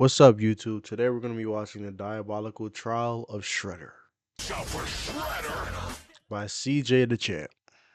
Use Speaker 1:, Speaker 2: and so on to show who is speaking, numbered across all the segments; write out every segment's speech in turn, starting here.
Speaker 1: What's up, YouTube? Today we're going to be watching the Diabolical Trial of Shredder by CJ Dachamp.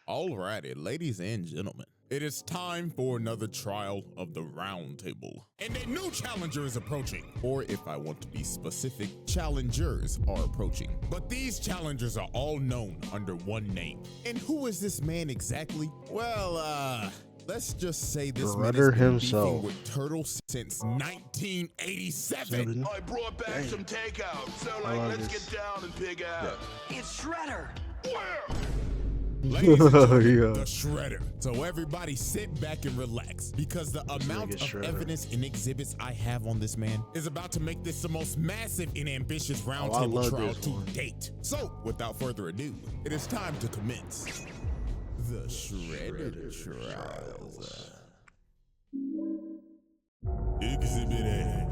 Speaker 2: Alrighty, ladies and gentlemen, it is time for another trial of the round table. And a new challenger is approaching. Or if I want to be specific, challengers are approaching. But these challengers are all known under one name. And who is this man exactly? Well, let's just say this man has been beefing with Turtle since 1987.
Speaker 3: I brought back some takeout, so let's get down and pig out.
Speaker 4: Yeah. It's Shredder.
Speaker 3: Where?
Speaker 2: Ladies and gentlemen, the Shredder. So everybody sit back and relax, because the amount of evidence and exhibits I have on this man is about to make this the most massive and ambitious roundtable trial to date. So without further ado, it is time to commence the Shredder trials. Exhibit A.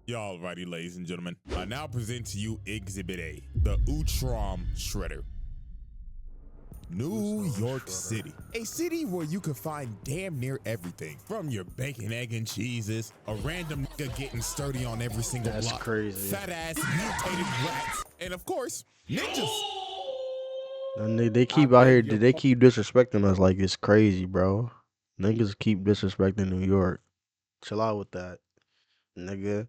Speaker 2: Alrighty, ladies and gentlemen, I now present to you Exhibit A, the Dachamp Shredder. New York City, a city where you can find damn near everything, from your bacon, egg, and cheeses, a random nigga getting sturdy on every single block,
Speaker 1: crazy.
Speaker 2: fat ass mutated rats, and of course, ninjas.
Speaker 1: And they keep out here, they keep disrespecting us like it's crazy, bro. Niggas keep disrespecting New York. Chill out with that, nigga.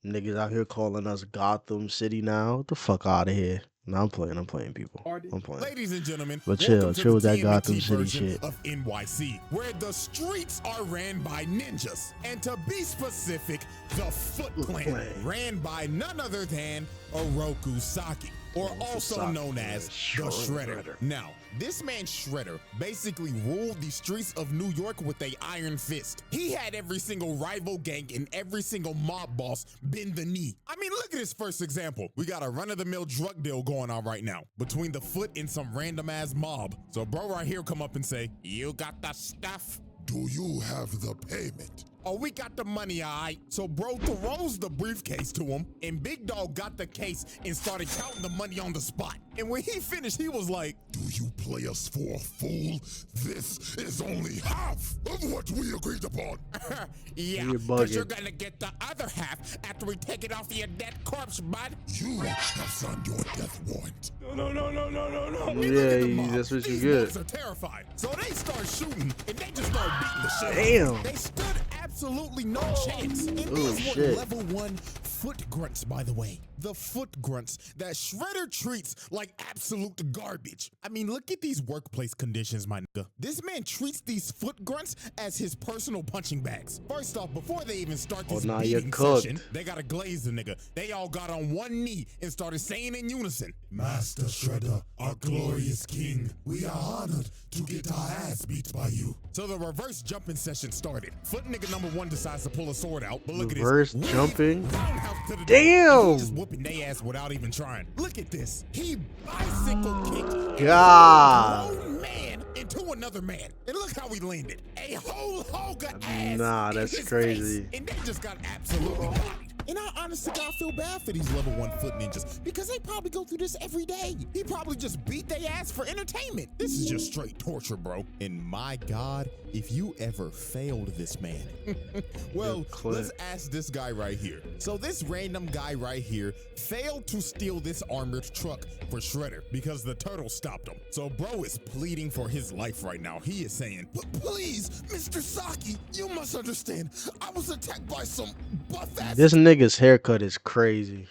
Speaker 1: Niggas out here calling us Gotham City now. What the fuck out of here. No, I'm playing people. I'm playing.
Speaker 2: Ladies and gentlemen,
Speaker 1: but chill with that Gotham City shit.
Speaker 2: Of NYC, where the streets are ran by ninjas, and to be specific, the Foot Clan, ran by none other than Oroku Saki, or also known as the Shredder. Now, this man Shredder basically ruled the streets of New York with a iron fist. He had every single rival gang and every single mob boss bend the knee. I mean, look at his first example. We got a run-of-the-mill drug deal going on right now between the Foot and some random-ass mob. So bro right here come up and say, "You got the stuff?
Speaker 3: Do you have the payment?"
Speaker 2: Oh, we got the money, all right. So bro throws the briefcase to him, and Big Dog got the case and started counting the money on the spot. And when he finished, he was like,
Speaker 3: "Do you play us for a fool? This is only half of what we agreed upon."
Speaker 2: Yeah, because you're gonna get the other half after we take it off your dead corpse, bud.
Speaker 3: You have signed your death warrant.
Speaker 2: No.
Speaker 1: Yeah, that's what you get.
Speaker 2: These boys are terrified. So they start shooting, and they just start beating the shit.
Speaker 1: Damn.
Speaker 2: They stood absolutely no chance. And these were level 1 foot grunts, by the way. The foot grunts that Shredder treats like absolute garbage. I mean, look at these workplace conditions, my nigga. This man treats these foot grunts as his personal punching bags. First off, before they even start this beating session, they gotta glaze the nigga. They all got on one knee and started saying in unison,
Speaker 3: "Master Shredder, our glorious king, we are honored to get our ass beat by you."
Speaker 2: So the reverse jumping session started. Foot nigga number 1 decides to pull a sword out, but look
Speaker 1: reverse
Speaker 2: at this.
Speaker 1: Jumping?
Speaker 2: Damn! He just whooping they ass without even trying. Look at this. He bicycle kicked
Speaker 1: God.
Speaker 2: a grown man into another man. And look how he landed. A whole hog of ass.
Speaker 1: Nah, that's crazy.
Speaker 2: Face, and they just got absolutely bodied. And I honestly gotta feel bad for these level 1 foot ninjas, because they probably go through this every day. He probably just beat their ass for entertainment. This is just straight torture, bro. And my God, if you ever failed this man. Well, let's ask this guy right here. So this random guy right here failed to steal this armored truck for Shredder because the turtle stopped him. So bro is pleading for his life right now. He is saying,
Speaker 3: "Please, Mr. Saki, you must understand. I was attacked by some buff-ass..."
Speaker 1: This nigga's haircut is crazy.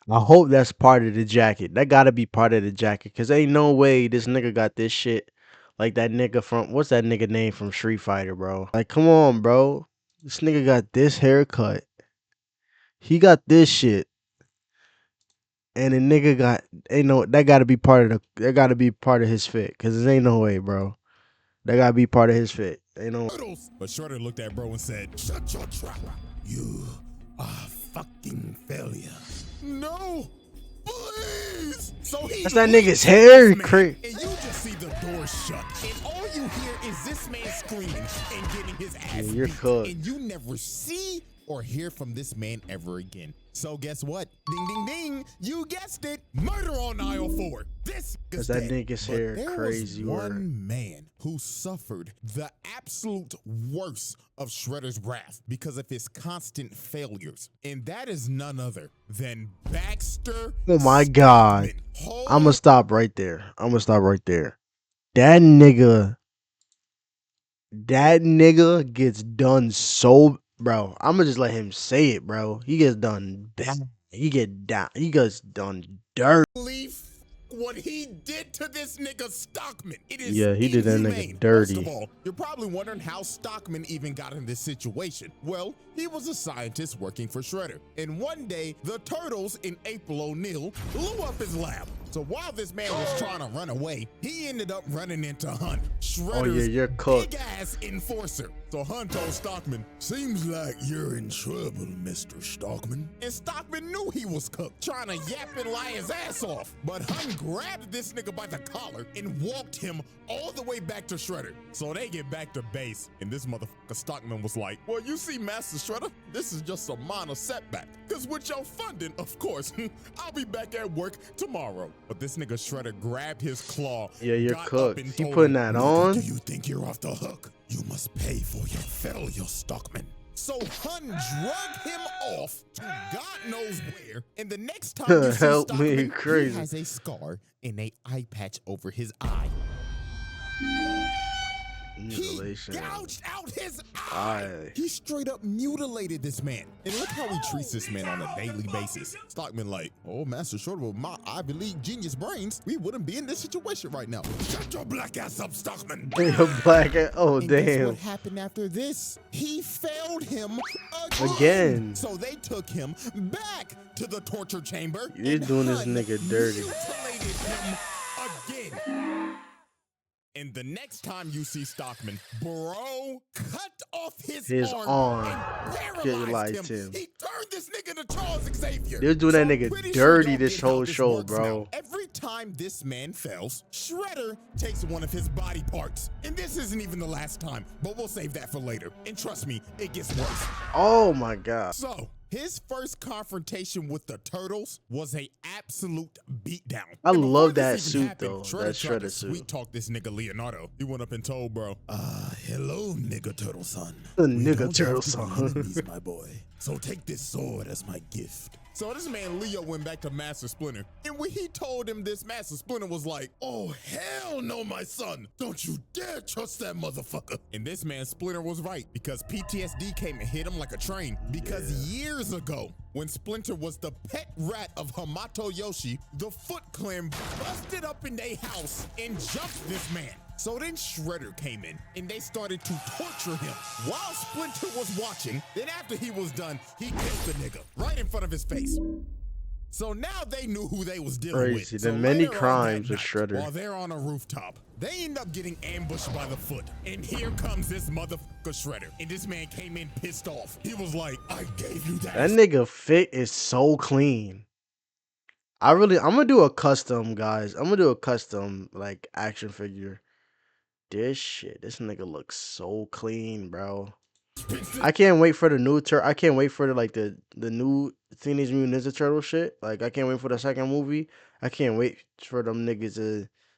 Speaker 1: I hope that's part of the jacket. That gotta be part of the jacket, because ain't no way this nigga got this shit like that nigga from, what's that nigga name from Street Fighter, bro? Like, come on, bro. This nigga got this haircut. He got this shit. And the nigga got, ain't no, that gotta be part of the, that gotta be part of his fit, because there ain't no way, bro. That gotta be part of his fit. Ain't no.
Speaker 2: But Shredder looked at bro and said,
Speaker 3: "Shut your trap. You are a fucking failure."
Speaker 2: "No, please." So he
Speaker 1: That's that nigga's hair,
Speaker 2: and you just see the door shut, and all you hear is this man screaming and getting his ass
Speaker 1: you're
Speaker 2: beat,
Speaker 1: cooked.
Speaker 2: and you never see or hear from this man ever again. So guess what? Ding, ding, ding. You guessed it. Murder on aisle 4. This is
Speaker 1: that
Speaker 2: dead.
Speaker 1: nigga's
Speaker 2: But
Speaker 1: hair
Speaker 2: there
Speaker 1: crazy
Speaker 2: was
Speaker 1: word.
Speaker 2: one man who suffered the absolute worst of Shredder's wrath because of his constant failures. And that is none other than Baxter.
Speaker 1: Oh my God.
Speaker 2: Stockman.
Speaker 1: I'ma stop right there. That nigga gets done so, bro. I'ma just let him say it, bro. He gets done bad. He gets done dirt.
Speaker 2: Believe what he did to this nigga Stockman. It is
Speaker 1: Yeah, he did that
Speaker 2: inhumane.
Speaker 1: nigga dirty.
Speaker 2: First of all, you're probably wondering how Stockman even got in this situation. Well, he was a scientist working for Shredder. And one day, the Turtles and April O'Neil blew up his lab. So while this man was trying to run away, he ended up running into Hunt, Shredder's
Speaker 1: you're cooked.
Speaker 2: big-ass enforcer. So Hunt told Stockman,
Speaker 3: Seems like you're in trouble, Mr. Stockman.
Speaker 2: and Stockman knew he was cooked, trying to yap and lie his ass off. But Hunt grabbed this nigga by the collar and walked him all the way back to Shredder. So they get back to base, and this motherfucker Stockman was like, well, you see, Master Shredder, this is just a minor setback. Because with your funding, of course, I'll be back at work tomorrow. But this nigga Shredder grabbed his claw.
Speaker 1: Yeah, you're
Speaker 2: got up
Speaker 1: cooked.
Speaker 2: and
Speaker 1: He
Speaker 2: told
Speaker 1: putting
Speaker 2: him,
Speaker 1: that on.
Speaker 3: Do you think you're off the hook? You must pay for your failure, Stockman.
Speaker 2: So Hun drug him off to God knows where, and the next time you see
Speaker 1: Help me,
Speaker 2: Stockman,
Speaker 1: crazy.
Speaker 2: he has a scar and a eye patch over his eye.
Speaker 1: Mutilation.
Speaker 2: He gouged out his eye.
Speaker 1: Eye.
Speaker 2: He straight up mutilated this man. And look how he treats this man on a daily basis. Stockman like, oh, Master Shredder, with my Ivy League genius brains, we wouldn't be in this situation right now.
Speaker 3: Shut your black ass up, Stockman.
Speaker 1: Oh,
Speaker 2: And guess
Speaker 1: damn.
Speaker 2: what happened after this? He failed him again.
Speaker 1: Again.
Speaker 2: So they took him back to the torture chamber.
Speaker 1: You're
Speaker 2: and
Speaker 1: doing this
Speaker 2: Hun
Speaker 1: nigga dirty.
Speaker 2: mutilated him again. And the next time you see Stockman, bro cut off his
Speaker 1: arm.
Speaker 2: and
Speaker 1: Paralyzed
Speaker 2: paralyzed him.
Speaker 1: him.
Speaker 2: He turned this nigga into Charles Xavier.
Speaker 1: They're doing that
Speaker 2: I'm
Speaker 1: nigga
Speaker 2: pretty
Speaker 1: dirty
Speaker 2: y'all
Speaker 1: this
Speaker 2: get how
Speaker 1: whole show,
Speaker 2: works
Speaker 1: bro.
Speaker 2: now. Every time this man fails, Shredder takes one of his body parts. And this isn't even the last time, but we'll save that for later. And trust me, it gets worse.
Speaker 1: Oh my God.
Speaker 2: So, his first confrontation with the Turtles was a absolute beatdown.
Speaker 1: I
Speaker 2: And before
Speaker 1: love
Speaker 2: this
Speaker 1: that
Speaker 2: even
Speaker 1: suit,
Speaker 2: happened,
Speaker 1: though.
Speaker 2: Shredder
Speaker 1: That
Speaker 2: tried to
Speaker 1: Shredder suit.
Speaker 2: sweet talk this nigga Leonardo. He went up and told bro,
Speaker 3: Hello, nigga turtle son.
Speaker 1: The
Speaker 3: We
Speaker 1: nigga
Speaker 3: don't
Speaker 1: turtle
Speaker 3: have to be
Speaker 1: son.
Speaker 3: enemies, my boy. So take this sword as my gift.
Speaker 2: so this man Leo went back to Master Splinter. And when he told him this, Master Splinter was like,
Speaker 3: Oh, hell no, my son. Don't you dare trust that motherfucker.
Speaker 2: and this man Splinter was right, because PTSD came and hit him like a train. Because years ago, when Splinter was the pet rat of Hamato Yoshi, the Foot Clan busted up in their house and jumped this man. So then Shredder came in and they started to torture him while Splinter was watching. Then after he was done, he killed the nigga right in front of his face. So now they knew who they was dealing with.
Speaker 1: Crazy.
Speaker 2: So
Speaker 1: The many
Speaker 2: later on
Speaker 1: crimes
Speaker 2: that
Speaker 1: of
Speaker 2: night,
Speaker 1: Shredder.
Speaker 2: while they're on a rooftop, they end up getting ambushed by the Foot. And here comes this motherfucker Shredder. And this man came in pissed off. He was like,
Speaker 3: I gave you that.
Speaker 1: That nigga fit is so clean. I'm gonna do a custom, guys. I'm gonna do a custom like action figure. This nigga looks so clean, bro. I can't wait for the new I can't wait for the new Teenage Mutant Ninja Turtle shit. Like I can't wait for the second movie. I can't wait for them niggas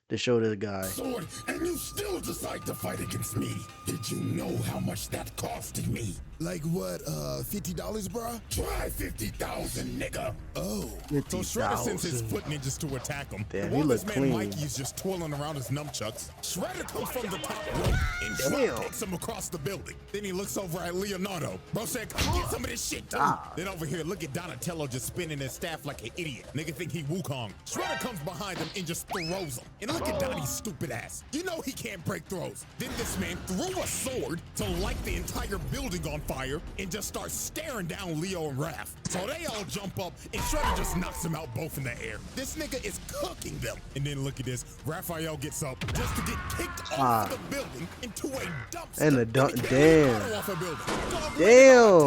Speaker 1: to show this guy.
Speaker 3: Sword, and you still decide to fight against me. Did you know how much that costed me?
Speaker 2: like what, $50, bruh?
Speaker 3: Try 50,000, nigga.
Speaker 2: Oh. So Shredder sends his foot ninjas to attack him.
Speaker 1: Damn,
Speaker 2: and
Speaker 1: he
Speaker 2: while this
Speaker 1: look
Speaker 2: man
Speaker 1: clean.
Speaker 2: Mikey's just twirling around his nunchucks, Shredder comes from the top rope and
Speaker 1: Damn.
Speaker 2: drop kicks him across the building. Then he looks over at Leonardo. Bro said, come get some of this shit too. Then over here, look at Donatello just spinning his staff like an idiot. Nigga think he Wukong. Shredder comes behind him and just throws him. And look at Donnie's stupid ass. You know he can't break throws. Then this man threw a sword to light the entire building on fire and just starts staring down Leo and Raph. So they all jump up and Shredder just knocks them out both in the air. This nigga is cooking them. And then look at this. Raphael gets up just to get kicked off the building into a dumpster.
Speaker 1: And a
Speaker 2: Then he
Speaker 1: damn.
Speaker 2: carried Leonardo off a building. Dog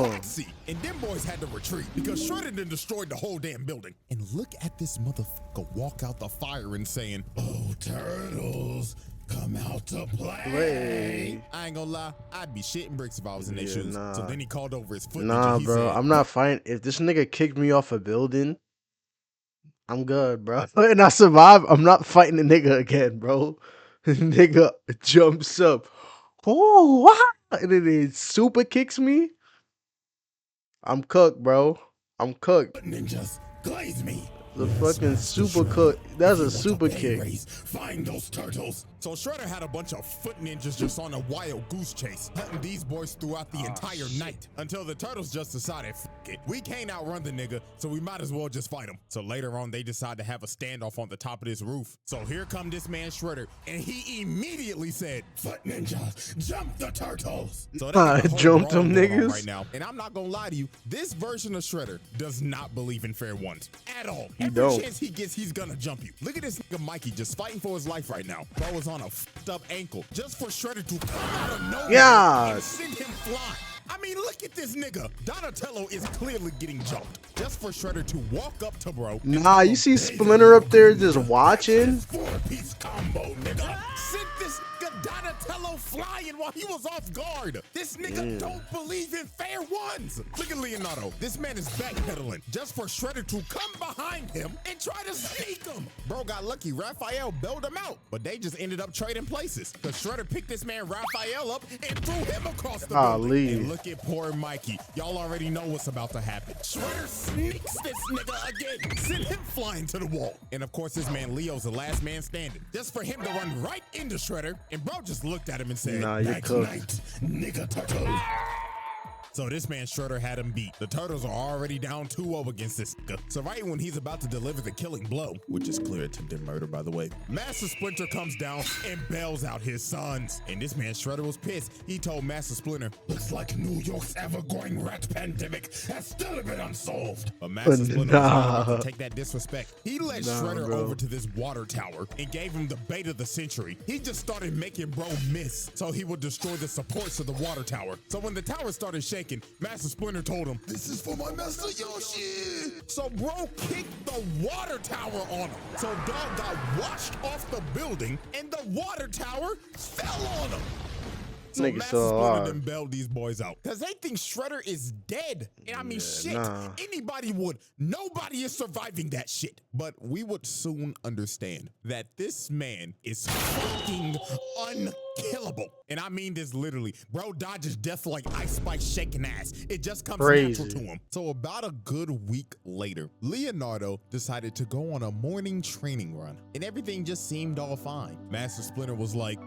Speaker 1: Damn.
Speaker 2: taxi. And them boys had to retreat because Shredder done destroyed the whole damn building. And look at this motherfucker walk out the fire and saying,
Speaker 3: Oh, turtles, come out to play.
Speaker 1: Wait.
Speaker 2: I ain't gonna lie, I'd be shitting bricks if I was in their
Speaker 1: Yeah,
Speaker 2: shoes.
Speaker 1: nah.
Speaker 2: So then he called over his foot
Speaker 1: Nah,
Speaker 2: ninja. He
Speaker 1: bro.
Speaker 2: said,
Speaker 1: I'm not fighting. If this nigga kicked me off a building, I'm good, bro. And I survive. I'm not fighting the nigga again, bro. Nigga jumps up. Oh, wow. And then he super kicks me. I'm cooked, bro. I'm cooked.
Speaker 3: Ninjas, glaze me.
Speaker 1: The
Speaker 3: Yes,
Speaker 1: fucking
Speaker 3: Master
Speaker 1: super
Speaker 3: Shredder.
Speaker 1: cook. That's
Speaker 3: If you
Speaker 1: a
Speaker 3: want
Speaker 1: super
Speaker 3: pay
Speaker 1: kick.
Speaker 3: raise, find those turtles.
Speaker 2: So Shredder had a bunch of foot ninjas just on a wild goose chase, hunting these boys throughout the entire night until the turtles just decided, F it, we can't outrun the nigga, so we might as well just fight him. So later on, they decide to have a standoff on the top of this roof. So here come this man Shredder, and he immediately said,
Speaker 3: Foot ninja, jump the turtles.
Speaker 2: so they got a whole
Speaker 1: Jumped
Speaker 2: brawl
Speaker 1: them
Speaker 2: going on
Speaker 1: niggas.
Speaker 2: right now. And I'm not gonna lie to you, this version of Shredder does not believe in fair ones at all.
Speaker 1: He
Speaker 2: Every
Speaker 1: don't.
Speaker 2: chance he gets, he's gonna jump you. Look at this nigga Mikey just fighting for his life right now. Bro is on a fucked up ankle just for Shredder to come out of nowhere
Speaker 1: Yeah.
Speaker 2: and send him flying. I mean, look at this nigga. Donatello is clearly getting jumped just for Shredder to walk up to bro.
Speaker 1: Nah, you see Splinter up there just watching?
Speaker 3: Four-piece combo, nigga.
Speaker 2: Sent this nigga Donatello flying while he was off guard. This nigga don't believe in fair ones. Look at Leonardo. This man is backpedaling just for Shredder to come behind him and try to sneak him. Bro got lucky. Raphael bailed him out, but they just ended up trading places. The Shredder picked this man Raphael up and threw him across the building. And look at poor Mikey. Y'all already know what's about to happen. Shredder sneaks this nigga again. Send him flying to the wall. And of course, this man Leo's the last man standing. Just for him to run right into Shredder. And bro just looked at him and said,
Speaker 1: Nah, you cooked.
Speaker 3: Night, nigga turtle.
Speaker 2: So this man Shredder had him beat. The Turtles are already down 2-0 against this nigga. So right when he's about to deliver the killing blow, which is clear attempted murder by the way, Master Splinter comes down and bails out his sons. And this man Shredder was pissed. He told Master Splinter,
Speaker 3: Looks like New York's ever-growing rat pandemic has still been unsolved.
Speaker 2: but Master Splinter was not about to take that disrespect. He led
Speaker 1: Nah,
Speaker 2: Shredder
Speaker 1: bro.
Speaker 2: over to this water tower and gave him the bait of the century. He just started making bro miss so he would destroy the supports of the water tower. So when the tower started shaking, Master Splinter told him,
Speaker 3: This is for my master Yoshi.
Speaker 2: so bro kicked the water tower on him. So dog got washed off the building and the water tower fell on him. So
Speaker 1: Nigga
Speaker 2: Master
Speaker 1: so
Speaker 2: Splinter
Speaker 1: hard.
Speaker 2: done bailed these boys out. Cause they think Shredder is dead. And I mean shit,
Speaker 1: nah.
Speaker 2: anybody would. Nobody is surviving that shit. But we would soon understand that this man is fucking unkillable. And I mean this literally. Bro dodges death like Ice Spike shaking ass. It just comes
Speaker 1: Crazy.
Speaker 2: natural to him. So about a good week later, Leonardo decided to go on a morning training run. And everything just seemed all fine. Master Splinter was like,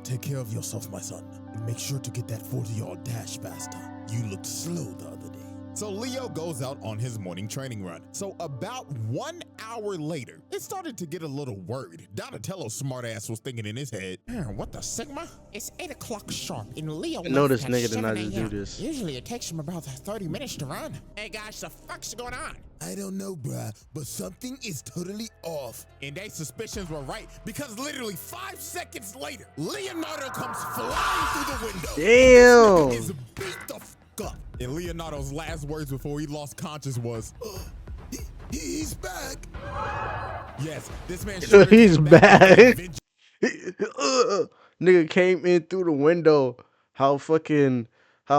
Speaker 2: take care of yourself, my son. And make sure to get that 40-yard dash faster. You looked slow the other day. So Leo goes out on his morning training run. So about 1 hour later, it started to get a little worried. Donatello's smartass was thinking in his head, what the Sigma? It's 8 o'clock sharp and Leo
Speaker 1: I know this
Speaker 2: left at
Speaker 1: nigga did not
Speaker 2: 7
Speaker 1: just do
Speaker 2: a.m.
Speaker 1: this.
Speaker 2: Usually it takes him about 30 minutes to run. Hey guys, the fuck's going on?
Speaker 3: I don't know, bruh, but something is totally off.
Speaker 2: And their suspicions were right because literally 5 seconds later, Leonardo comes flying through the window.
Speaker 1: Damn.
Speaker 2: Is beat the fuck up. And Leonardo's last words before he lost conscious was,
Speaker 3: He's back.
Speaker 2: yes, this man
Speaker 1: He's
Speaker 2: came
Speaker 1: back.
Speaker 2: with vengeance.
Speaker 1: Nigga came in through the window. How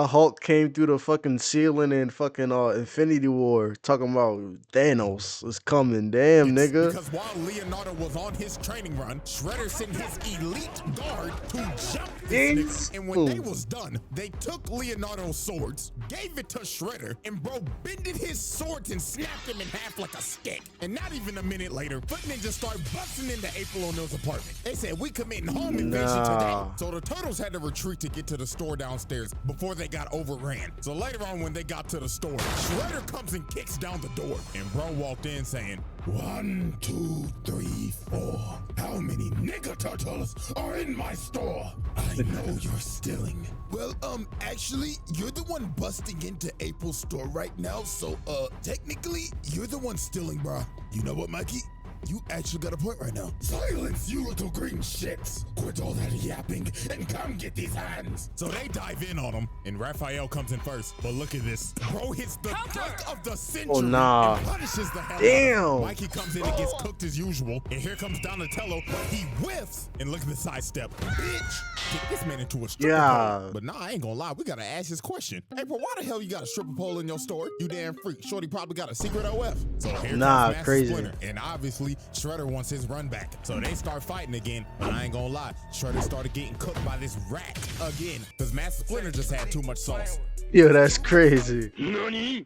Speaker 1: Hulk came through the fucking ceiling in fucking Infinity War talking about Thanos is coming. Damn, nigga.
Speaker 2: Because while Leonardo was on his training run, Shredder sent his elite guard to jump this nigga. And when they was done, they took Leonardo's swords, gave it to Shredder, and bro bended his swords and snapped him in half like a stick. And not even a minute later, Foot Ninja started busting into April O'Neil's apartment. They said, we committing home invasion today. So the Turtles had to retreat to get to the store downstairs before they got overran. So later on when they got to the store, Shredder comes and kicks down the door. And bro walked in saying,
Speaker 3: 1, 2, 3, 4. How many nigga turtles are in my store? I know you're stealing. Well, actually, you're the one busting into April's store right now, so, technically, you're the one stealing, bruh. You know what, Mikey? You actually got a point right now. Silence, you little green shits. Quit all that yapping and come get these hands.
Speaker 2: So they dive in on him, and Raphael comes in first. But look at this. Bro hits the dunk of the century and punishes the hell out of him. Mikey comes in and gets cooked as usual. And here comes Donatello. He whiffs. And look at the sidestep. Bitch, get this man into a stripper pole. But nah, I ain't gonna lie. We gotta ask this question. Hey, bro, why the hell you got a stripper pole in your store? You damn freak. Shorty probably got a secret OF. So here comes Master
Speaker 1: crazy.
Speaker 2: Splinter. And obviously, Shredder wants his run back. So they start fighting again. But I ain't gonna lie. Shredder started getting cooked by this rat again. Because Master Splinter just had too much sauce.
Speaker 1: Yo, that's crazy.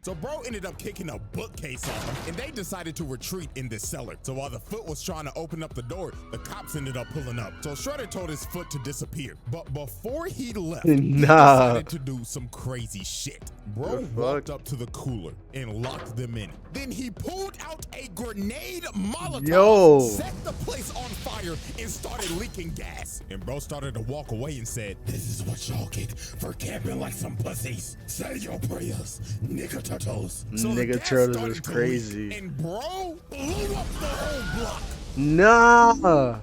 Speaker 2: So bro ended up kicking a bookcase on him, and they decided to retreat in this cellar. So while the foot was trying to open up the door, the cops ended up pulling up. So Shredder told his foot to disappear. But before he left, he decided to do some crazy shit. Bro walked up to the cooler and locked them in. Then he pulled out a grenade Molotov, set the place on fire, and started leaking gas. And bro started to walk away and said,
Speaker 3: "This is what y'all get for camping like some pussies. Say your prayers, nigga turtles."
Speaker 2: So
Speaker 1: nigga turtles is crazy.
Speaker 2: And bro blew up the whole block.
Speaker 1: Nah.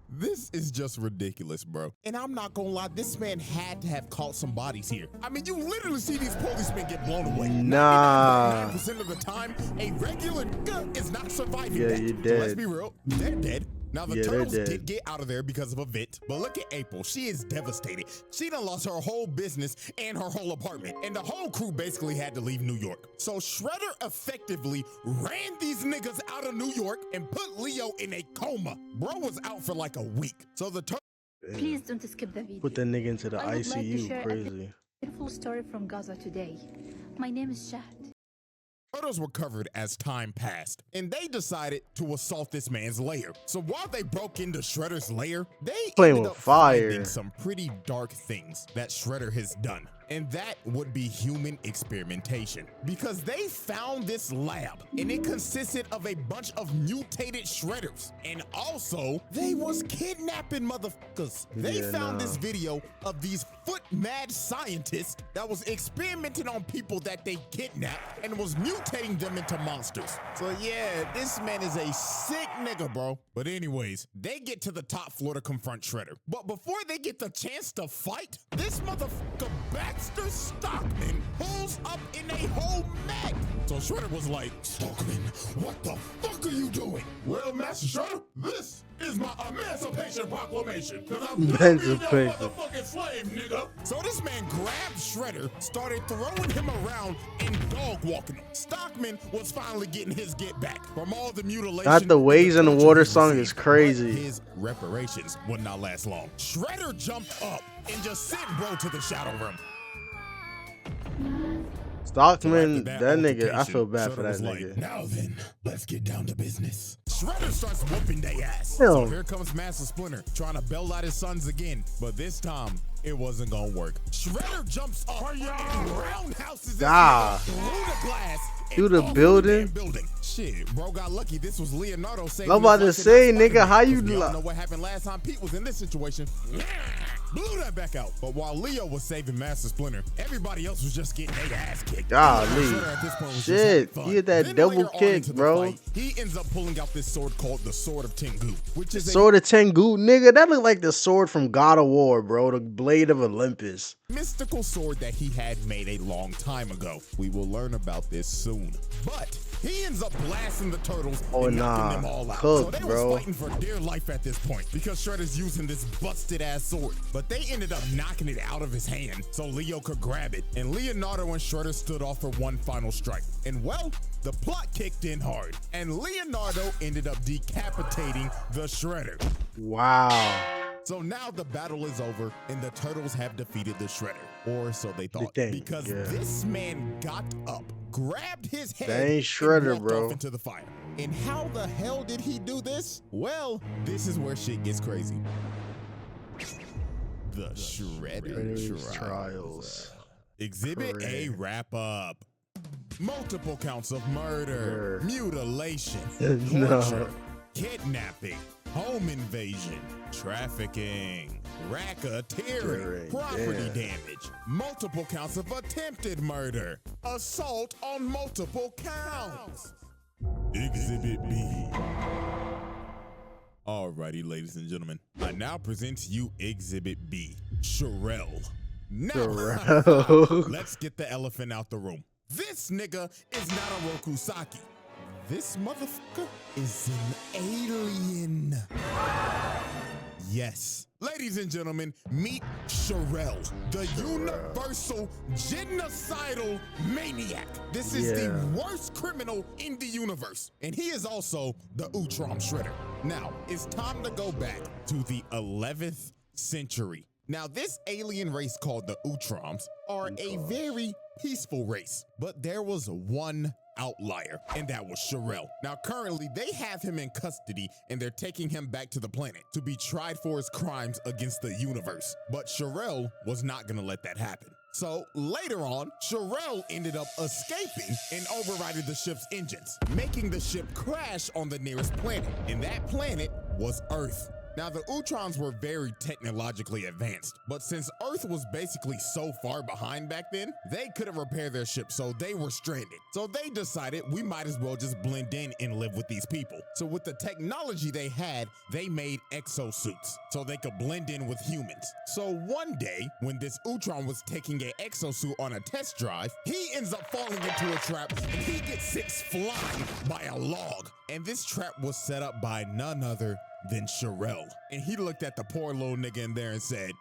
Speaker 2: This is just ridiculous, bro. And I'm not gonna lie, this man had to have caught some bodies here. I mean, you literally see these policemen get blown away.
Speaker 1: Nah.
Speaker 2: 99% of the time, a regular nigga is not surviving
Speaker 1: Yeah,
Speaker 2: that.
Speaker 1: you
Speaker 2: So
Speaker 1: dead.
Speaker 2: let's be real, they're dead. Now, the turtles
Speaker 1: dead.
Speaker 2: did get out of there because of a vent, but look at April. She is devastated. She done lost her whole business and her whole apartment, and the whole crew basically had to leave New York. So Shredder effectively ran these niggas out of New York and put Leo in a coma. Bro was out for like a week. So the
Speaker 4: Please don't skip the video.
Speaker 1: Put that nigga into the
Speaker 4: I would like to
Speaker 1: ICU.
Speaker 4: share
Speaker 1: Crazy.
Speaker 4: a beautiful story from Gaza today. My name is Shahd.
Speaker 2: Photos were covered as time passed, and they decided to assault this man's lair. So while they broke into Shredder's lair, they ended up finding some pretty dark things that Shredder has done. And that would be human experimentation. Because they found this lab, and it consisted of a bunch of mutated Shredders. And also, they was kidnapping motherfuckers. They found this video of these foot-mad scientists that was experimenting on people that they kidnapped and was mutating them into monsters. So yeah, this man is a sick nigga, bro. But anyways, they get to the top floor to confront Shredder. But before they get the chance to fight, this motherfucker Baxter Stockman pulls up in a whole mech. So Shredder was like,
Speaker 3: "Stockman, what the fuck are you doing?" "Well, Master Shredder, this is my Emancipation Proclamation. Cause I'm not being your motherfucking slave, nigga."
Speaker 2: So this man grabbed Shredder, started throwing him around and dog walking him. Stockman was finally getting his get back from all the mutilation.
Speaker 1: Not the Waves in the Water song is crazy.
Speaker 2: His reparations would not last long. Shredder jumped up and just sent bro to the shadow room.
Speaker 1: Stockman, that nigga, I feel bad for that nigga.
Speaker 3: "Now then, let's get down to business."
Speaker 2: Shredder starts whooping they ass. So here comes Master Splinter trying to bail out his sons again, but this time it wasn't gonna work. Shredder jumps up and roundhouses through the glass
Speaker 1: through the building.
Speaker 2: Shit, bro got lucky. This was Leonardo saying.
Speaker 1: I'm about to say, nigga, how you
Speaker 2: don't know what happened last time Pete was in this situation. Blew that back out. But while Leo was saving Master Splinter, everybody else was just getting their ass kicked.
Speaker 1: Shit, he had that double kick, bro.
Speaker 2: He ends up pulling out this sword called the Sword of Tengu, which is
Speaker 1: Sword of Tengu, nigga. That looked like the sword from God of War, bro. The Blade of Olympus.
Speaker 2: Mystical sword that he had made a long time ago. We will learn about this soon. But he ends up blasting the turtles and knocking them all out. So they was fighting for dear life at this point because Shredder's using this busted ass sword. But they ended up knocking it out of his hand so Leo could grab it. And Leonardo and Shredder stood off for one final strike. And well, the plot kicked in hard. And Leonardo ended up decapitating the Shredder.
Speaker 1: Wow.
Speaker 2: So now the battle is over and the turtles have defeated the Shredder. Or so they thought. Because this man got up, grabbed his head, and walked off into the fire. And how the hell did he do this? Well, this is where shit gets crazy. The Shredder Trials. Exhibit A wrap up. Multiple counts of murder, mutilation, torture, kidnapping, home invasion, trafficking, racketeering, property damage, multiple counts of attempted murder, assault on multiple counts. Exhibit B. Alrighty, ladies and gentlemen, I now present to you Exhibit B, Sherelle. Now,
Speaker 1: Sherelle.
Speaker 2: let's get the elephant out the room. This nigga is not a Rokusaki. This motherfucker is an alien. Yes. Ladies and gentlemen, meet Sherelle, the universal genocidal maniac. This is the worst criminal in the universe. And he is also the Utrom Shredder. Now, it's time to go back to the 11th century. Now, this alien race called the Utroms are a very peaceful race, but there was one outlier, and that was Sherelle. Now, currently, they have him in custody, and they're taking him back to the planet to be tried for his crimes against the universe. But Sherelle was not gonna let that happen. So later on, Sherelle ended up escaping and overriding the ship's engines, making the ship crash on the nearest planet, and that planet was Earth. Now, the Utroms were very technologically advanced, but since Earth was basically so far behind back then, they couldn't repair their ship, so they were stranded. So they decided we might as well just blend in and live with these people. So with the technology they had, they made exosuits so they could blend in with humans. So one day, when this Utrom was taking an exosuit on a test drive, he ends up falling into a trap and he gets sent flying by a log. And this trap was set up by none other than Sherelle. And he looked at the poor little nigga in there and said,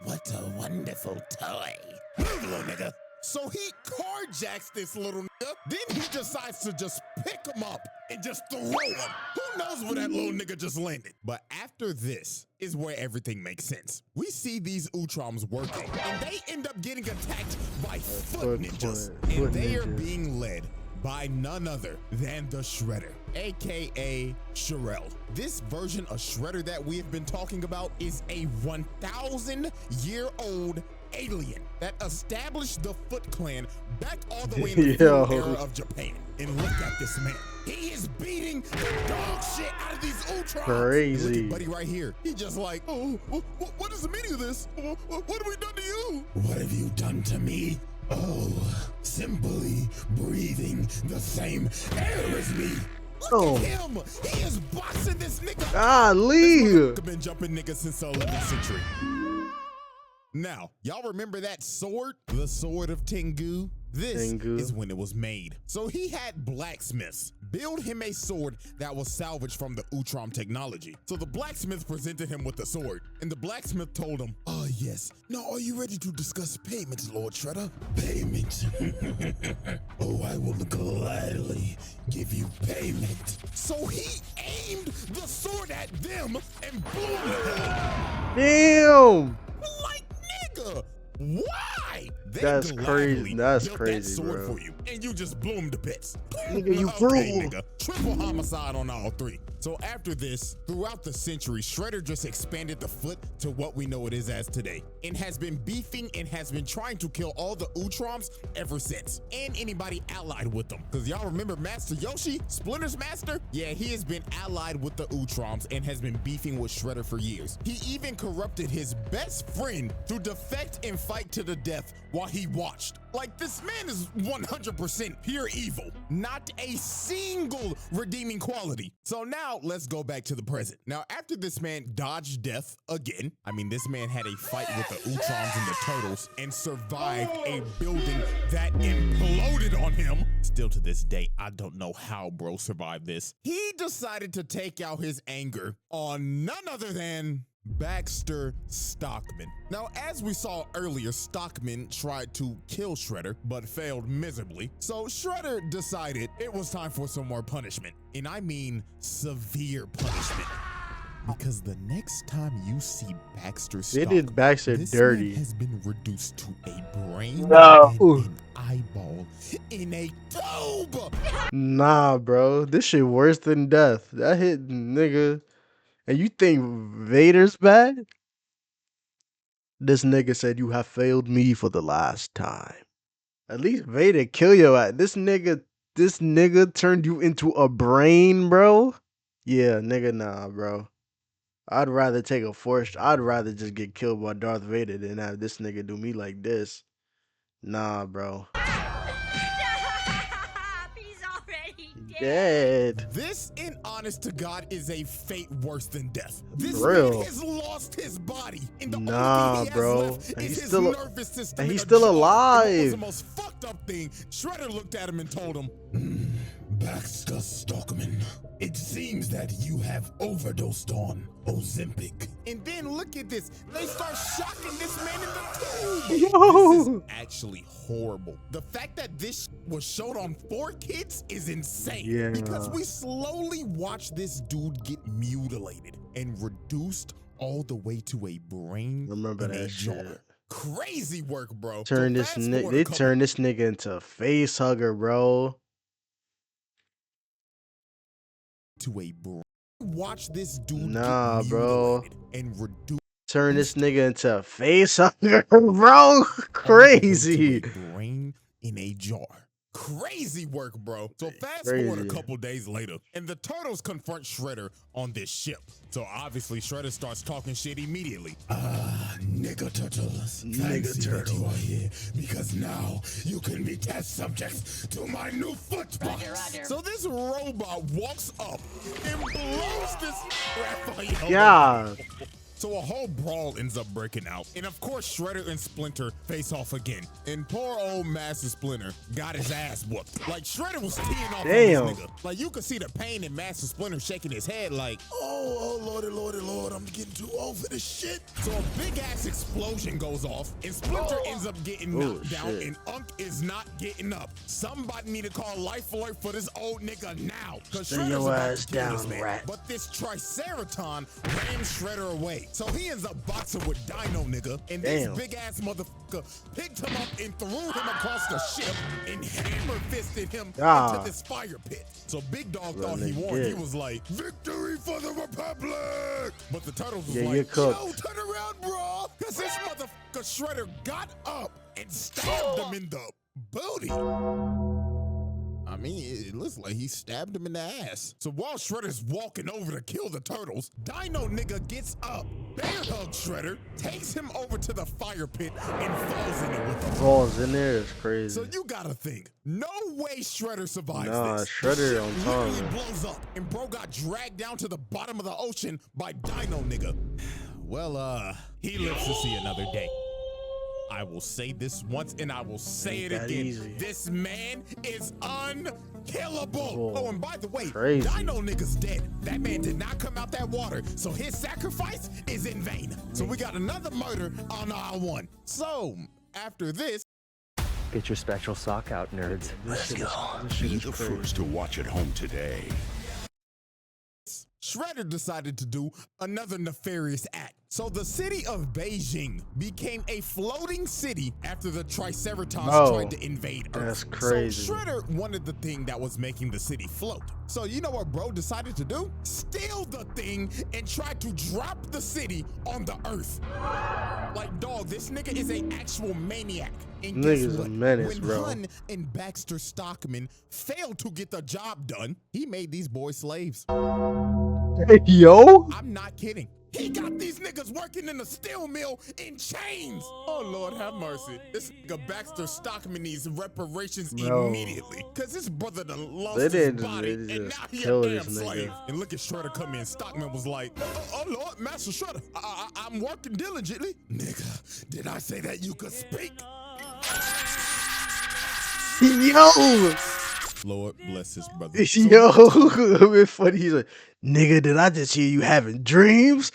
Speaker 2: "What a wonderful toy. Move, little nigga." So he carjacks this little nigga. Then he decides to just pick him up and just throw him. Who knows where that little nigga just landed? But after this is where everything makes sense. We see these Utroms working, and they end up getting attacked by foot ninjas. And they are being led by none other than the Shredder, aka Sherelle. This version of Shredder that we have been talking about is a 1,000-year-old alien that established the Foot Clan back all the way in the feudal era of Japan. And look at this man. He is beating the dog shit out of these Utroms.
Speaker 1: Crazy.
Speaker 2: Look at buddy right here. He just like, oh, what is the meaning of this? What have we done to you?
Speaker 3: What have you done to me? Oh, simply breathing the same air as me.
Speaker 2: Look at him. He is boxing this nigga.
Speaker 1: Golly.
Speaker 2: Been jumping niggas since the 11th century. Now, y'all remember that sword? The Sword of Tengu? This is when it was made. So he had blacksmiths build him a sword that was salvaged from the Utrom technology. So the blacksmith presented him with the sword, and the blacksmith told him,
Speaker 3: "Ah, yes. Now, are you ready to discuss payments, Lord Shredder?" "Payment? Oh, I will gladly give you payment."
Speaker 2: So he aimed the sword at them and blew them.
Speaker 1: Damn.
Speaker 2: Like, nigga, why? They
Speaker 1: That's crazy. That's
Speaker 2: built
Speaker 1: crazy,
Speaker 2: that sword
Speaker 1: bro.
Speaker 2: for you, and you just blew them to bits.
Speaker 1: Nigga, you
Speaker 2: Okay,
Speaker 1: cruel.
Speaker 2: nigga. Triple homicide on all three. So after this, throughout the century, Shredder just expanded the Foot to what we know it is as today, and has been beefing and has been trying to kill all the Utroms ever since, and anybody allied with them. Because y'all remember Master Yoshi, Splinter's master? Yeah, he has been allied with the Utroms and has been beefing with Shredder for years. He even corrupted his best friend to defect and fight to the death while he watched. Like, this man is 100% pure evil. Not a single redeeming quality. So now let's go back to the present. Now, after this man dodged death again, I mean, this man had a fight with the Utroms and the Turtles and survived a building that imploded on him. Still to this day, I don't know how bro survived this. He decided to take out his anger on none other than Baxter Stockman. Now, as we saw earlier, Stockman tried to kill Shredder, but failed miserably. So Shredder decided it was time for some more punishment. And I mean severe punishment. Because the next time you see Baxter
Speaker 1: They did Baxter
Speaker 2: this
Speaker 1: dirty.
Speaker 2: man has been reduced to a brain
Speaker 1: No.
Speaker 2: and an eyeball in a tube.
Speaker 1: Nah, bro. This shit worse than death. That hit, nigga. And you think Vader's bad? This nigga said, "You have failed me for the last time." At least Vader kill your ass. This nigga turned you into a brain, bro. Yeah, nigga, nah, bro. I'd rather take a force. I'd rather just get killed by Darth Vader than have this nigga do me like this. Nah, bro.
Speaker 5: He's already dead.
Speaker 1: dead.
Speaker 2: This, in honest to God, is a fate worse than death. This
Speaker 1: For
Speaker 2: man
Speaker 1: real.
Speaker 2: has lost his body, and the
Speaker 1: Nah,
Speaker 2: only thing he
Speaker 1: bro.
Speaker 2: has left
Speaker 1: And
Speaker 2: is
Speaker 1: he's
Speaker 2: his
Speaker 1: still
Speaker 2: nervous system.
Speaker 1: and
Speaker 2: in
Speaker 1: he's
Speaker 2: a
Speaker 1: still
Speaker 2: jar. And what was
Speaker 1: alive.
Speaker 2: the most fucked up thing? Shredder looked at him and told him,
Speaker 3: Baxter Stockman, it seems that you have overdosed on Ozempic.
Speaker 2: and then look at this. They start shocking this man in the tube.
Speaker 1: Yo.
Speaker 2: This is actually horrible. The fact that this was showed on 4Kids is insane.
Speaker 1: Yeah.
Speaker 2: Because we slowly watch this dude get mutilated and reduced all the way to a brain
Speaker 1: Remember
Speaker 2: in a
Speaker 1: that
Speaker 2: jar.
Speaker 1: shit.
Speaker 2: Crazy work, bro.
Speaker 1: Turn
Speaker 2: So
Speaker 1: this
Speaker 2: fast forward a
Speaker 1: they
Speaker 2: couple-
Speaker 1: turn this nigga into a face hugger, bro.
Speaker 2: to a brain. Watch this dude
Speaker 1: Nah,
Speaker 2: get
Speaker 1: bro.
Speaker 2: mutilated and reduced
Speaker 1: Turn this nigga into a face hugger, bro.
Speaker 2: all the way to
Speaker 1: Crazy.
Speaker 2: a brain in a jar. Crazy work, bro. So fast forward a
Speaker 1: Crazy.
Speaker 2: couple days later, and the turtles confront Shredder on this ship. So obviously Shredder starts talking shit immediately.
Speaker 3: Nigga turtles.
Speaker 1: Nigga
Speaker 3: Fancy that
Speaker 1: turtle.
Speaker 3: you are here because now you can be test subjects to my new foot box.
Speaker 2: So this robot walks up and blows this Raphael.
Speaker 1: Yeah.
Speaker 2: So a whole brawl ends up breaking out. And of course, Shredder and Splinter face off again. And poor old Master Splinter got his ass whooped. Like, Shredder was teeing off
Speaker 1: Damn.
Speaker 2: on this nigga. Like, you could see the pain in Master Splinter shaking his head like,
Speaker 3: Oh, Lord, I'm getting too old for this shit.
Speaker 2: so a big-ass explosion goes off, and Splinter ends up getting
Speaker 1: Oh,
Speaker 2: knocked down,
Speaker 1: shit.
Speaker 2: and Unk is not getting up. Somebody need to call Life Alert for this old nigga now. Because
Speaker 1: Stay
Speaker 2: Shredder's
Speaker 1: your
Speaker 2: about
Speaker 1: ass
Speaker 2: to kill this
Speaker 1: down,
Speaker 2: man.
Speaker 1: rat.
Speaker 2: But this Triceraton ran Shredder away. So he ends up boxing with Dino nigga, and
Speaker 1: Damn.
Speaker 2: this big-ass motherfucker picked him up and threw him across the ship and hammer-fisted him
Speaker 1: Ah.
Speaker 2: into this fire pit. So Big Dog
Speaker 1: Well,
Speaker 2: thought he
Speaker 1: nigga
Speaker 2: won. He
Speaker 1: did.
Speaker 2: was like,
Speaker 3: Victory for the Republic!
Speaker 2: but the Turtles was
Speaker 1: Yeah,
Speaker 2: like,
Speaker 1: you're cooked.
Speaker 2: yo, turn around, bro. Because this motherfucker Shredder got up and stabbed him in the booty. I mean, it looks like he stabbed him in the ass. So while Shredder's walking over to kill the Turtles, Dino nigga gets up, bear hugs Shredder, takes him over to the fire pit, and falls in it with him.
Speaker 1: Balls in there is crazy.
Speaker 2: So you gotta think, no way Shredder survives
Speaker 1: Nah,
Speaker 2: this.
Speaker 1: Shredder
Speaker 2: The ship
Speaker 1: on
Speaker 2: literally
Speaker 1: time.
Speaker 2: blows up, and bro got dragged down to the bottom of the ocean by Dino nigga. Well, he lives to see another day. I will say this once and I will say it
Speaker 1: Ain't that
Speaker 2: again.
Speaker 1: easy.
Speaker 2: This man is unkillable.
Speaker 1: Oh,
Speaker 2: Oh, and by the way,
Speaker 1: crazy.
Speaker 2: Dino nigga's dead. That man did not come out that water, so his sacrifice is in vain. So we got another murder on our one. So after this,
Speaker 5: Get your special sock out, nerds.
Speaker 1: Let's go.
Speaker 6: Be the first to watch at home today.
Speaker 2: Shredder decided to do another nefarious act. So the city of Beijing became a floating city after the Triceratons
Speaker 1: Oh,
Speaker 2: tried to invade Earth.
Speaker 1: that's crazy.
Speaker 2: So Shredder wanted the thing that was making the city float. So you know what bro decided to do? Steal the thing and try to drop the city on the Earth. Like, dog, this nigga is an actual maniac. And guess
Speaker 1: Nigga's a
Speaker 2: what?
Speaker 1: menace,
Speaker 2: When
Speaker 1: bro.
Speaker 2: Hun and Baxter Stockman failed to get the job done, he made these boys slaves.
Speaker 1: Yo.
Speaker 2: I'm not kidding. He got these niggas working in the steel mill in chains. Oh, Lord, have mercy. This nigga Baxter Stockman needs reparations
Speaker 1: Bro.
Speaker 2: immediately. Because his brother done lost
Speaker 1: They
Speaker 2: his
Speaker 1: didn't-
Speaker 2: body,
Speaker 1: they
Speaker 2: and
Speaker 1: just
Speaker 2: now he a
Speaker 1: killed
Speaker 2: damn
Speaker 1: this nigga.
Speaker 2: slave. And look at Shredder come in. Stockman was like, oh Lord, Master Shredder, I'm working diligently.
Speaker 3: Nigga, did I say that you could speak?
Speaker 1: Yo.
Speaker 2: Lord bless his brother.
Speaker 1: Yo. It's funny. He's like, nigga, did I just hear you having dreams?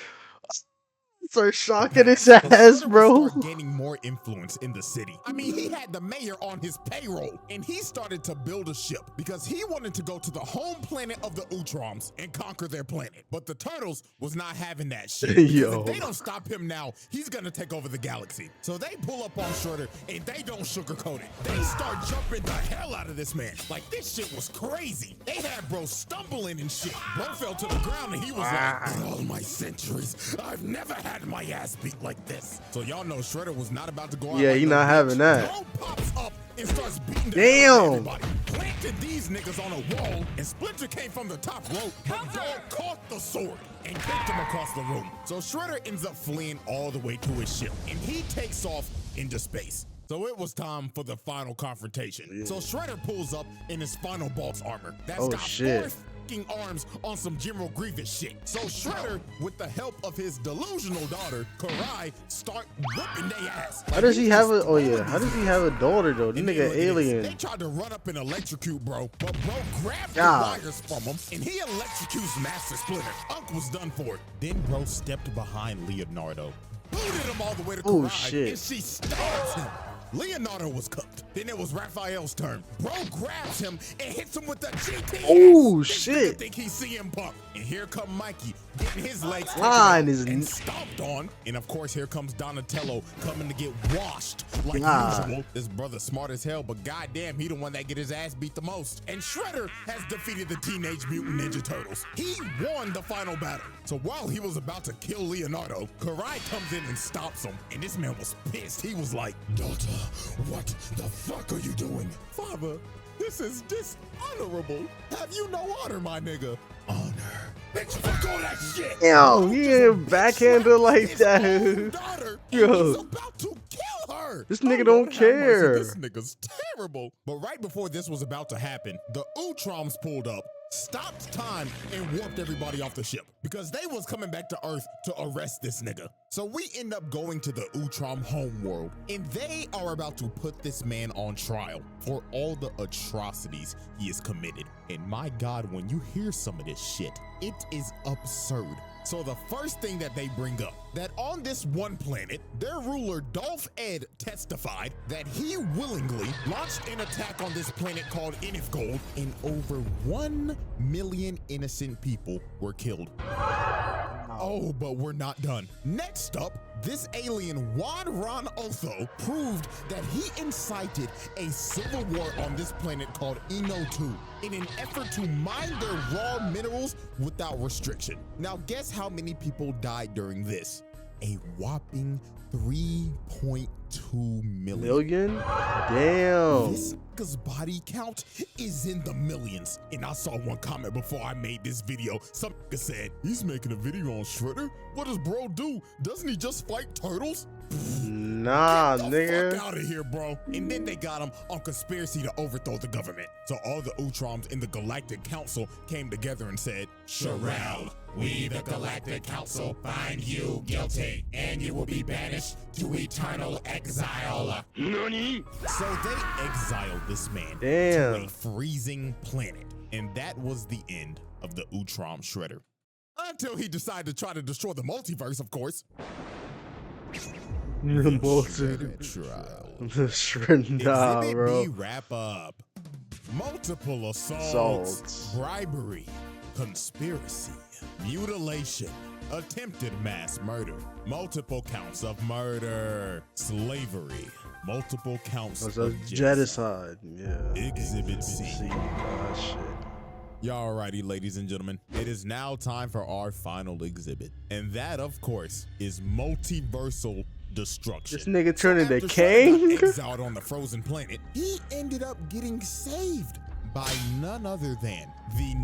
Speaker 1: Start shocking his
Speaker 2: So
Speaker 1: ass,
Speaker 2: Shredder would
Speaker 1: bro.
Speaker 2: start gaining more influence in the city. I mean, he had the mayor on his payroll, and he started to build a ship because he wanted to go to the home planet of the Utroms and conquer their planet. But the Turtles was not having that shit. Because
Speaker 1: Yo.
Speaker 2: if they don't stop him now, he's gonna take over the galaxy. So they pull up on Shredder, and they don't sugarcoat it. They start jumping the hell out of this man. Like, this shit was crazy. They had bro stumbling and shit. Bro fell to the ground, and he was like,
Speaker 3: In all my centuries, I've never had my ass beat
Speaker 2: like this. So y'all know Shredder was not about to go out.
Speaker 1: Yeah,
Speaker 2: like
Speaker 1: he
Speaker 2: no
Speaker 1: not
Speaker 2: bitch.
Speaker 1: having that.
Speaker 2: Bro pops up and starts beating the hell out of
Speaker 1: Damn.
Speaker 2: everybody. Planted these niggas on a wall, and Splinter came from the top rope. But Dog caught the sword and kicked him across the room. So Shredder ends up fleeing all the way to his ship, and he takes off into space. So it was time for the final confrontation.
Speaker 1: Yeah.
Speaker 2: So Shredder pulls up in his final boss armor. That's
Speaker 1: Oh,
Speaker 2: got
Speaker 1: shit.
Speaker 2: 4 fucking arms on some General Grievous shit. So Shredder, with the help of his delusional daughter, Karai, start whooping their ass.
Speaker 1: How does he have a? Oh yeah. How does he have a daughter though? This
Speaker 2: And then
Speaker 1: nigga
Speaker 2: look at this. They
Speaker 1: alien.
Speaker 2: tried to run up and electrocute bro, but bro grabbed
Speaker 1: God.
Speaker 2: the wires from him and he electrocutes Master Splinter. Unc was done for. Then bro stepped behind Leonardo, booted him all the way to
Speaker 1: Oh,
Speaker 2: Karai,
Speaker 1: shit.
Speaker 2: and she stabs him. Leonardo was cooked. Then it was Raphael's turn. Bro grabs him and hits him with the GTS.
Speaker 1: Oh,
Speaker 2: This
Speaker 1: shit.
Speaker 2: nigga think he's CM Punk. And here come Mikey getting his legs taken
Speaker 1: Line
Speaker 2: out
Speaker 1: is
Speaker 2: and stomped on. And of course, here comes Donatello coming to get washed like
Speaker 1: God.
Speaker 2: usual. This brother's smart as hell, but goddamn, he the one that get his ass beat the most. And Shredder has defeated the Teenage Mutant Ninja Turtles. He won the final battle. So while he was about to kill Leonardo, Karai comes in and stops him. And this man was pissed. He was like,
Speaker 3: Daughter, what the fuck are you doing?
Speaker 2: Father, this is dishonorable. Have you no honor, my nigga?
Speaker 3: Honor. Bitch, fuck all that shit.
Speaker 1: Damn, he ain't backhander like
Speaker 2: His own
Speaker 1: that.
Speaker 2: daughter,
Speaker 1: Yo.
Speaker 2: and he's about to kill her.
Speaker 1: This nigga
Speaker 2: Oh,
Speaker 1: don't
Speaker 2: Lord have mercy,
Speaker 1: care.
Speaker 2: This nigga's terrible. But right before this was about to happen, the Utroms pulled up, stopped time, and warped everybody off the ship because they was coming back to Earth to arrest this nigga. So we end up going to the Utrom homeworld, and they are about to put this man on trial for all the atrocities he has committed. And my God, when you hear some of this shit, it is absurd. So the first thing that they bring up, that on this one planet, their ruler Dolph Ed testified that he willingly launched an attack on this planet called Inifgold, and over 1 million innocent people were killed. Oh, but we're not done. Next up, this alien Juan Ron Otho proved that he incited a civil war on this planet called Eno 2 in an effort to mine their raw minerals without restriction. Now guess how many people died during this? A whopping 3.2 million.
Speaker 1: Million? Damn.
Speaker 2: This nigga's body count is in the millions. And I saw one comment before I made this video. Some nigga said, he's making a video on Shredder? What does bro do? Doesn't he just fight turtles?
Speaker 1: Nah,
Speaker 2: Get the
Speaker 1: nigga.
Speaker 2: fuck out of here, bro. And then they got him on conspiracy to overthrow the government. So all the Utroms in the Galactic Council came together and said, Sherelle, we the Galactic Council find you guilty, and you will be banished to eternal exile. NANI? So they exiled this man to
Speaker 1: Damn.
Speaker 2: a freezing planet. And that was the end of the Utrom Shredder. Until he decided to try to destroy the multiverse, of course.
Speaker 1: Bullshit.
Speaker 2: Trial.
Speaker 1: Shred, nah,
Speaker 2: Exhibit
Speaker 1: bro.
Speaker 2: B wrap up. Multiple assaults,
Speaker 1: Assaults.
Speaker 2: bribery, conspiracy, mutilation, attempted mass murder, multiple counts of murder, slavery, multiple counts
Speaker 1: That's
Speaker 2: of
Speaker 1: a
Speaker 2: genocide.
Speaker 1: genocide. Yeah.
Speaker 2: Exhibit C.
Speaker 1: Shit.
Speaker 2: Y'all righty, ladies and gentlemen. It is now time for our final exhibit. And that, of course, is multiversal destruction.
Speaker 1: This nigga turned into
Speaker 2: After Shredder
Speaker 1: King?
Speaker 2: got exiled on the frozen planet, he ended up getting saved by none other than the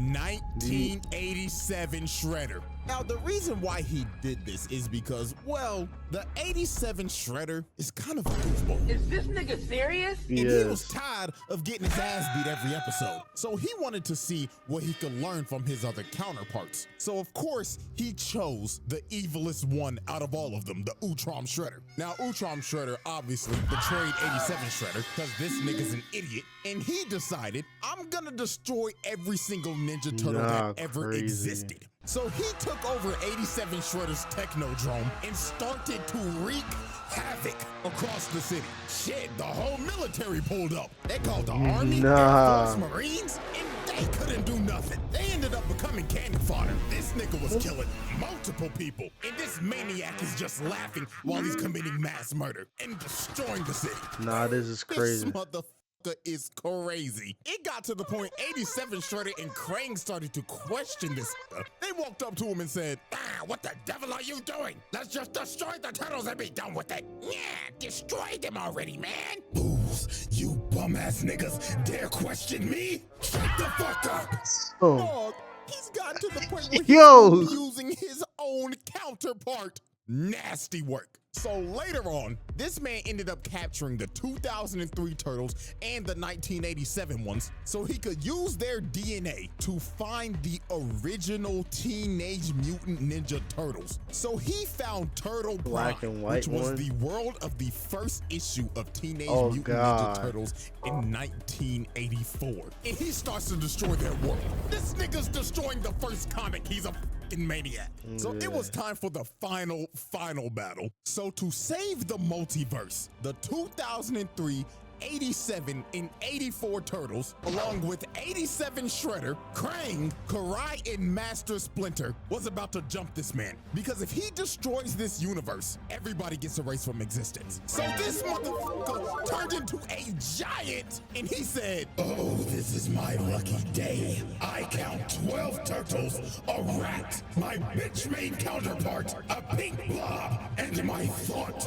Speaker 2: 1987 Shredder. Now, the reason why he did this is because, well, the 87 Shredder is kind of a goofball.
Speaker 7: Is this nigga serious?
Speaker 2: And he was
Speaker 1: Yes.
Speaker 2: tired of getting his ass beat every episode. So he wanted to see what he could learn from his other counterparts. So of course, he chose the evilest one out of all of them, the Utrom Shredder. Now, Utrom Shredder obviously betrayed 87 Shredder because this nigga's an idiot. And he decided, I'm gonna destroy every single Ninja Turtle
Speaker 1: Nah,
Speaker 2: that ever
Speaker 1: crazy.
Speaker 2: existed. So he took over 87 Shredder's Technodrome and started to wreak havoc across the city. Shit, the whole military pulled up. They called the Army,
Speaker 1: Nah.
Speaker 2: Air Force, Marines, and they couldn't do nothing. They ended up becoming cannon fodder. This nigga was killing multiple people, and this maniac is just laughing while he's committing mass murder and destroying the city.
Speaker 1: Nah, this is crazy.
Speaker 2: This motherfucker is crazy. It got to the point 87 Shredder and Krang started to question this. They walked up to him and said, what the devil are you doing? Let's just destroy the turtles and be done with it. Yeah, destroy them already, man.
Speaker 3: Fools, you bum ass niggas dare question me? Shut the fuck up.
Speaker 1: Oh.
Speaker 2: Dog, he's gotten to the point where
Speaker 1: Yo.
Speaker 2: he's using his own counterpart. Nasty work. So later on, this man ended up capturing the 2003 turtles and the 1987 ones so he could use their DNA to find the original Teenage Mutant Ninja Turtles. So he found Turtle
Speaker 1: Black
Speaker 2: Prime,
Speaker 1: and white
Speaker 2: which was
Speaker 1: one?
Speaker 2: the world of the first issue of Teenage
Speaker 1: Oh,
Speaker 2: Mutant
Speaker 1: God.
Speaker 2: Ninja Turtles in 1984. And he starts to destroy their world. This nigga's destroying the first comic. He's a fucking maniac. So it was time for the final battle. So to save the multiverse, the 2003, 87, and 84 Turtles, along with 87 Shredder, Krang, Karai, and Master Splinter, was about to jump this man. Because if he destroys this universe, everybody gets erased from existence. So this motherfucker turned into a giant, and he said,
Speaker 3: Oh, this is my lucky day. I count 12 turtles, a rat, my bitch-made counterpart, a pink blob, and my thought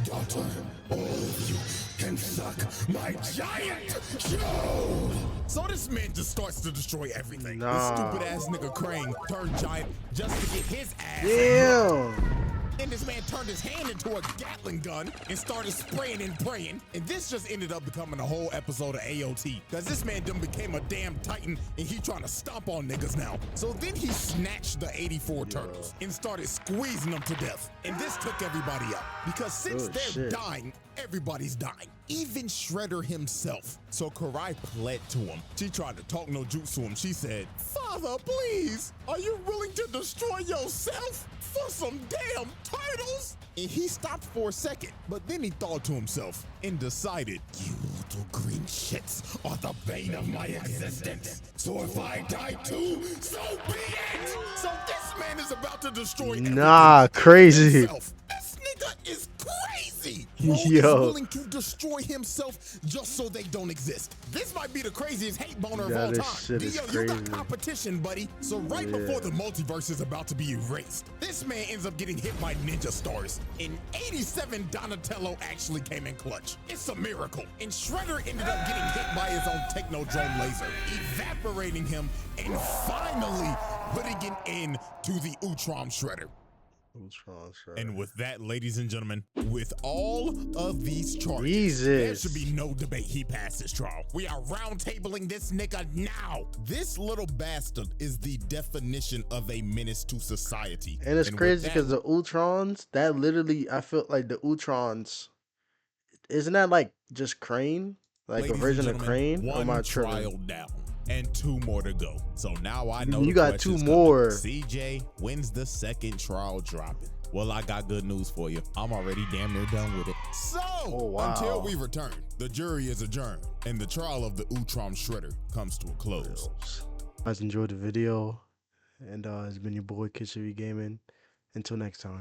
Speaker 3: daughter. All of you can suck my giant show.
Speaker 2: So this man just starts to destroy everything.
Speaker 1: Nah.
Speaker 2: This stupid ass nigga Krang turned giant just to get his ass.
Speaker 1: Damn.
Speaker 2: And this man turned his hand into a Gatling gun and started spraying and praying. And this just ended up becoming a whole episode of AOT. Cause this man done became a damn titan and he trying to stomp on niggas now. So then he snatched the 84 turtles and started squeezing them to death. And this took everybody up. Because since they're dying, everybody's dying. Even Shredder himself. So Karai pled to him. She tried to talk no jutsu to him. She said, Father, please, are you willing to destroy yourself for some damn turtles? And he stopped for a second, but then he thought to himself and decided,
Speaker 3: You little green shits are the bane of my existence. So if I die too, so be it.
Speaker 2: so this man is about to destroy everything
Speaker 1: Nah, crazy.
Speaker 2: himself. This nigga is crazy. Bro is
Speaker 1: Yo.
Speaker 2: willing to destroy himself just so they don't exist. This might be the craziest hate boner of all
Speaker 1: This
Speaker 2: time.
Speaker 1: shit is
Speaker 2: Dio, you got
Speaker 1: crazy.
Speaker 2: competition, buddy. So right before the multiverse is about to be erased, this man ends up getting hit by ninja stars. In 87, Donatello actually came in clutch. It's a miracle. And Shredder ended up getting hit by his own Technodrome laser, evaporating him and finally putting an end to the Ultron Shredder. And with that, ladies and gentlemen, with all of these charges, there should be no debate he passed this trial. We are round-tabling this nigga now. This little bastard is the definition of a menace to society.
Speaker 1: And it's
Speaker 2: with
Speaker 1: crazy
Speaker 2: that-
Speaker 1: because the Ultrons, that literally, I feel like the Ultrons, isn't that like just Crane? Like a
Speaker 2: ladies and
Speaker 1: version of
Speaker 2: gentlemen,
Speaker 1: Crane? Or am I
Speaker 2: one
Speaker 1: tripping?
Speaker 2: trial down and 2 more to go. So now I know
Speaker 1: You
Speaker 2: the
Speaker 1: got 2
Speaker 2: question's
Speaker 1: more.
Speaker 2: coming. CJ, when's the second trial dropping? Well, I got good news for you. I'm already damn near done with it. So,
Speaker 1: wow.
Speaker 2: until we return, the jury is adjourned and the trial of the Ultron Shredder comes to a close.
Speaker 1: Guys, enjoyed the video, and it's been your boy Kitchtv Gaming. Until next time.